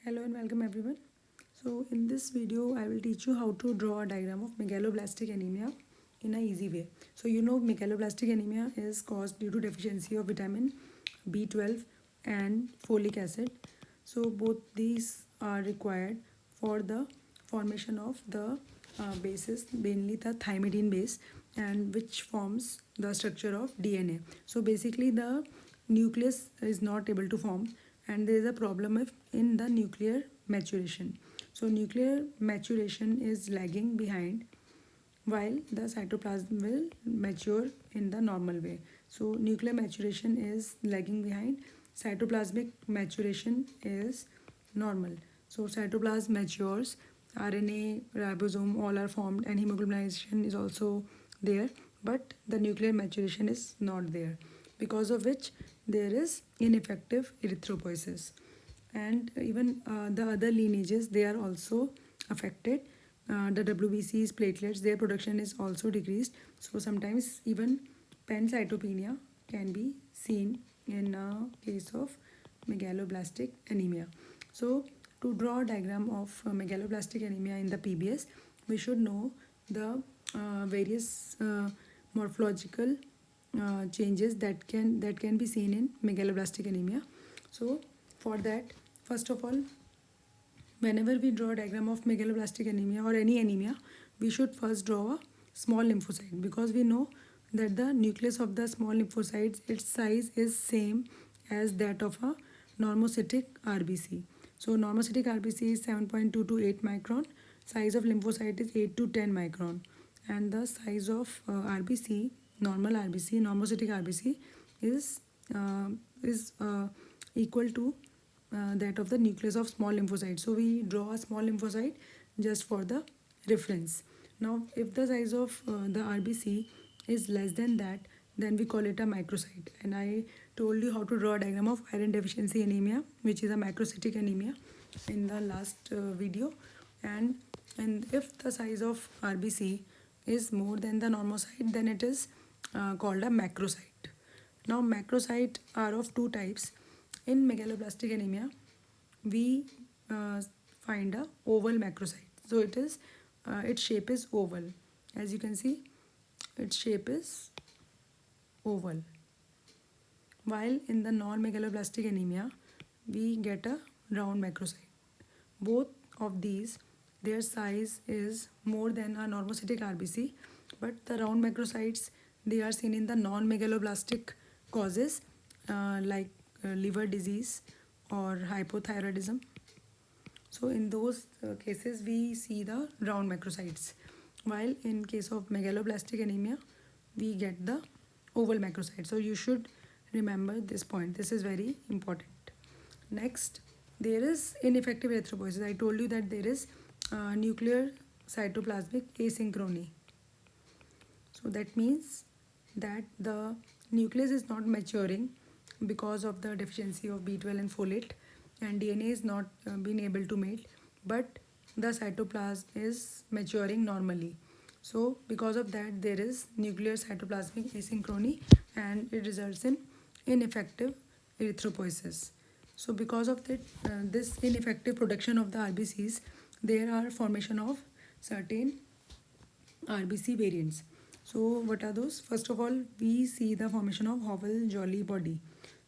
Hello and welcome everyone. So in this video I will teach you how to draw a diagram of megaloblastic anemia in a easy way. So megaloblastic anemia is caused due to deficiency of vitamin B12 and folic acid. So both these are required for the formation of the bases, mainly the thymidine base, and which forms the structure of DNA. So basically the nucleus is not able to form, and there is a problem in the nuclear maturation. So nuclear maturation is lagging behind while the cytoplasm will mature in the normal way. So nuclear maturation is lagging behind, cytoplasmic maturation is normal. So cytoplasm matures, RNA, ribosome all are formed, and hemoglobinization is also there, but the nuclear maturation is not there, because of which there is ineffective erythropoiesis. And even the other lineages, they are also affected. The WBC's platelets, their production is also decreased. So sometimes even pancytopenia can be seen in a case of megaloblastic anemia. So to draw a diagram of megaloblastic anemia in the PBS, we should know the various morphological changes that can be seen in megaloblastic anemia. So for that, first of all, whenever we draw a diagram of megaloblastic anemia or any anemia, we should first draw a small lymphocyte, because we know that the nucleus of the small lymphocytes, its size is same as that of a normocytic RBC. So normocytic RBC is 7.2 to 8 micron, size of lymphocyte is 8 to 10 micron, and the size of RBC, normal RBC, normocytic RBC is equal to that of the nucleus of small lymphocyte. So we draw a small lymphocyte just for the reference. Now if the size of the RBC is less than that, then we call it a microcyte. And I told you how to draw a diagram of iron deficiency anemia, which is a macrocytic anemia, in the last video. And if the size of RBC is more than the normocyte, then it is called a macrocyte. Now macrocyte are of two types. In megaloblastic anemia, we find a oval macrocyte. So its shape is oval. As you can see, its shape is oval. While in the non-megaloblastic anemia, we get a round macrocyte. Both of these, their size is more than a normocytic RBC, but the round macrocytes, they are seen in the non-megaloblastic causes like liver disease or hypothyroidism. So in those cases, we see the round macrocytes, while in case of megaloblastic anemia, we get the oval macrocyte. So you should remember this point. This is very important. Next, there is ineffective erythropoiesis. I told you that there is nuclear cytoplasmic asynchrony. So that means that the nucleus is not maturing because of the deficiency of B12 and folate, and DNA is not being able to mate, but the cytoplasm is maturing normally. So because of that, there is nuclear cytoplasmic asynchrony, and it results in ineffective erythropoiesis. So because of that, this ineffective production of the RBCs, there are formation of certain RBC variants. So what are those? First of all, we see the formation of Howell-Jolly body.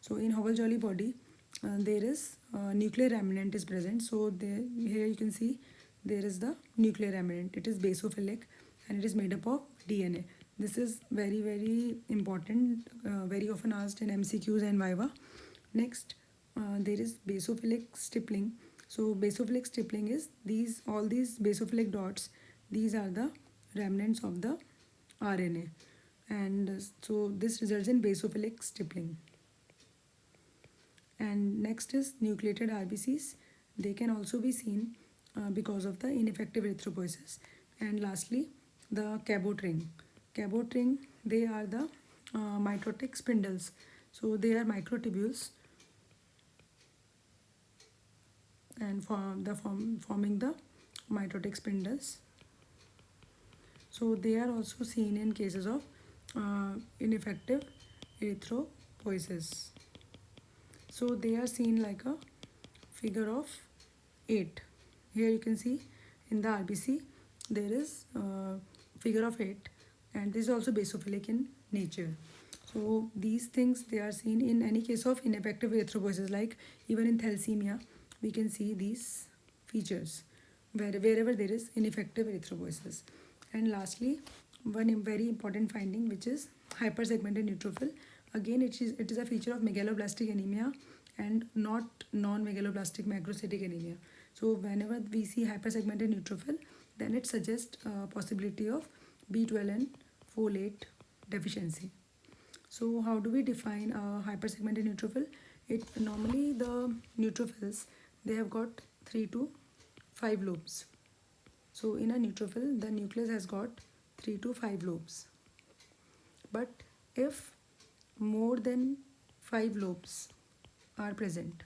So in Howell-Jolly body, there is nuclear remnant is present. So here you can see there is the nuclear remnant. It is basophilic and it is made up of DNA. This is very important, very often asked in MCQs and Viva. Next, there is basophilic stippling. So basophilic stippling is all these basophilic dots. These are the remnants of the RNA, and so this results in basophilic stippling. And next is nucleated RBCs. They can also be seen because of the ineffective erythropoiesis. And lastly, the Cabot ring. Cabot ring, they are the mitotic spindles. So they are microtubules and forming the mitotic spindles. So they are also seen in cases of ineffective erythropoiesis. So they are seen like a figure of 8. Here you can see in the RBC there is figure of 8, and this is also basophilic in nature. So these things, they are seen in any case of ineffective erythropoiesis, like even in thalassemia we can see these features wherever there is ineffective erythropoiesis. And lastly, one very important finding, which is hypersegmented neutrophil. Again, it is a feature of megaloblastic anemia and not non-megaloblastic macrocytic anemia. So whenever we see hypersegmented neutrophil, then it suggests possibility of B12 and folate deficiency. So how do we define a hypersegmented neutrophil? It normally, the neutrophils, they have got 3 to 5 lobes. So in a neutrophil, the nucleus has got 3 to 5 lobes. But if more than 5 lobes are present,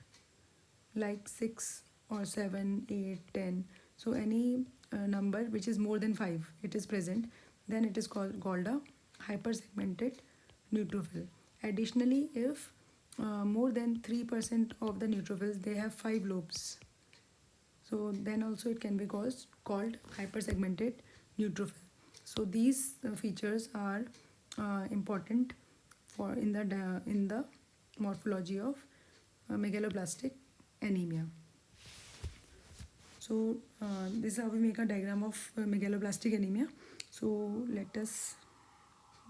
like 6 or 7, 8, 10, so any number which is more than 5, it is present, then it is called a hypersegmented neutrophil. Additionally, if more than 3% of the neutrophils, they have 5 lobes, so then also it can be called hypersegmented neutrophil. So these features are important for in the morphology of megaloblastic anemia. So this is how we make a diagram of megaloblastic anemia. So let us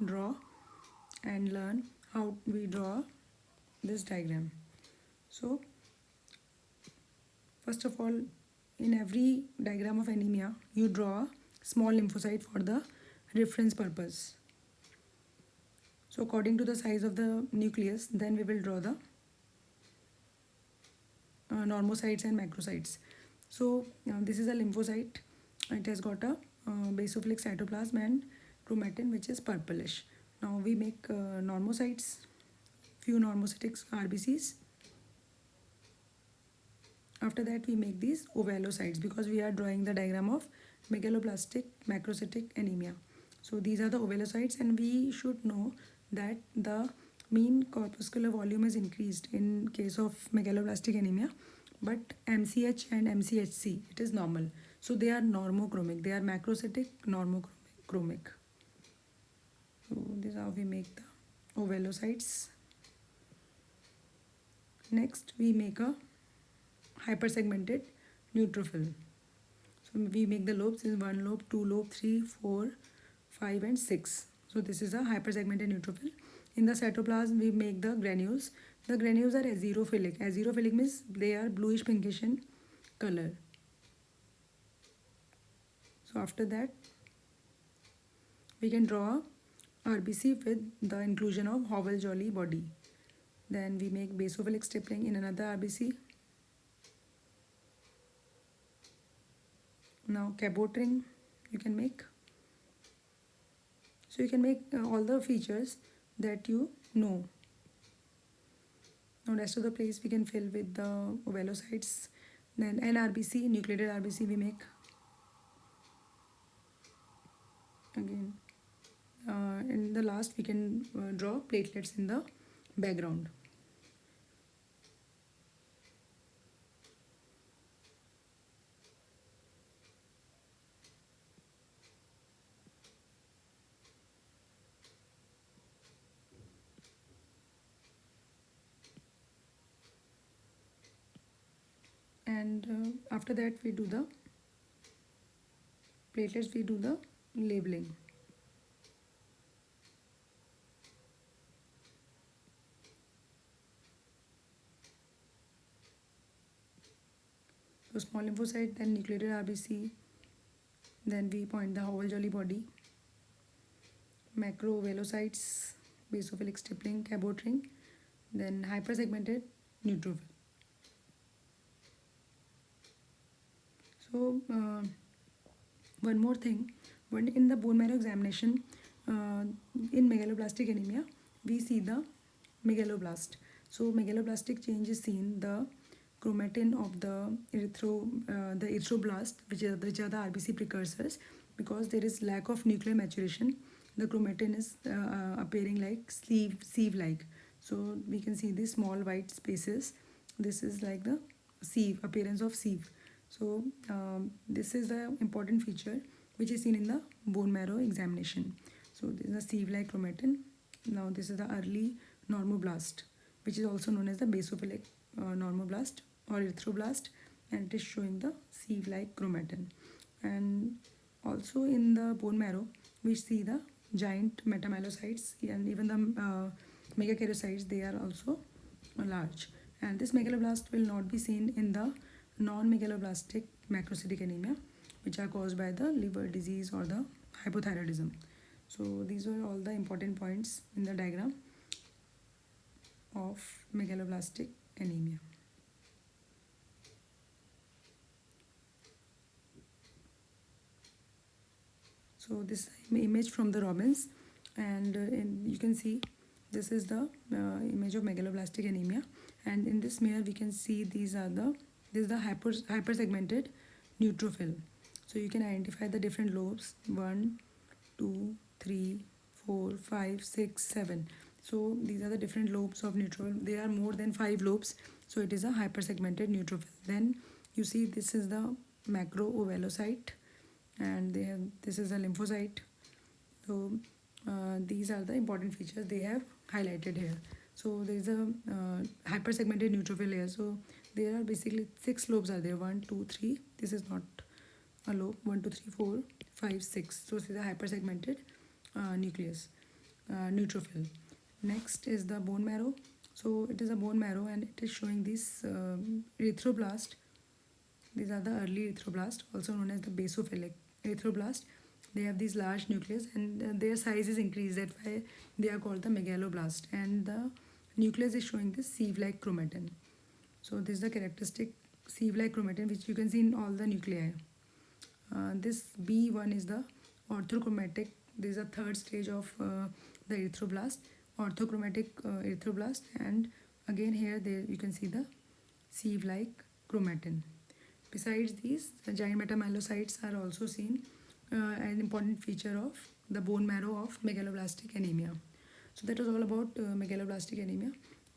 draw and learn how we draw this diagram. So first of all, in every diagram of anemia, you draw a small lymphocyte for the reference purpose. So according to the size of the nucleus, then we will draw the normocytes and macrocytes. So this is a lymphocyte. It has got a basophilic cytoplasm and chromatin, which is purplish. Now we make normocytes, few normocytic RBCs. After that we make these ovalocytes, because we are drawing the diagram of megaloblastic macrocytic anemia. So these are the ovalocytes, and we should know that the mean corpuscular volume is increased in case of megaloblastic anemia, but MCH and MCHC, it is normal. So they are normochromic, they are macrocytic normochromic. So this is how we make the ovalocytes. Next we make a hypersegmented neutrophil. So we make the lobes in 1 lobe, 2 lobe, 3, 4, 5 and 6. So this is a hypersegmented neutrophil. In the cytoplasm we make the granules. The granules are azerophilic. Azerophilic means they are bluish pinkish in color. So after that we can draw a RBC with the inclusion of Howell-Jolly body. Then we make basophilic stippling in another RBC. Now cabot ring you can make. So you can make all the features that you know. Now rest of the place we can fill with the ovalocytes. Then NRBC, nucleated RBC, we make again. In the last we can draw platelets in the background. And after that we do the platelets, we do the labeling. So small lymphocyte, then nucleated RBC, then we point the Howell-Jolly body, macrovalocytes, basophilic stippling, cabot ring, then hypersegmented neutrophil. So one more thing, when in the bone marrow examination, in megaloblastic anemia, we see the megaloblast. So megaloblastic change is seen. The chromatin of the erythroblast, which are the RBC precursors, because there is lack of nuclear maturation, the chromatin is appearing like sieve-like. So we can see these small white spaces. This is like the sieve, appearance of sieve. So this is the important feature which is seen in the bone marrow examination. So this is a sieve-like chromatin. Now this is the early normoblast, which is also known as the basophilic normoblast or erythroblast, and it is showing the sieve-like chromatin. And also in the bone marrow, we see the giant metamyelocytes and even the megakaryocytes. They are also large. And this megaloblast will not be seen in the non-megaloblastic macrocytic anemia, which are caused by the liver disease or the hypothyroidism. So these were all the important points in the diagram of megaloblastic anemia. So this image from the Robbins, and you can see this is the image of megaloblastic anemia, and in this smear we can see this is the hypersegmented neutrophil. So you can identify the different lobes: 1, 2, 3, 4, 5, 6, 7. So these are the different lobes of neutrophil. There are more than 5 lobes, so it is a hypersegmented neutrophil. Then you see this is the macroovalocyte, and this is a lymphocyte. So these are the important features they have highlighted here. So there is a hypersegmented neutrophil here. So there are basically 6 lobes are there: 1, 2, 3. This is not a lobe. 1, 2, 3, 4, 5, 6. So this is a hypersegmented neutrophil. Next is the bone marrow. So it is a bone marrow, and it is showing this erythroblast. These are the early erythroblast, also known as the basophilic erythroblast. They have these large nucleus, and their size is increased. That's why they are called the megaloblast. And the nucleus is showing this sieve-like chromatin. So this is the characteristic sieve-like chromatin which you can see in all the nuclei. This B1 is the orthochromatic. This is a third stage of the erythroblast, orthochromatic erythroblast, and again here you can see the sieve-like chromatin. Besides these, the giant metamyelocytes are also seen, an important feature of the bone marrow of megaloblastic anemia. So that was all about megaloblastic anemia.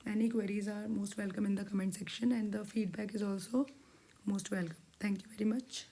Any queries are most welcome in the comment section, and the feedback is also most welcome. Thank you very much.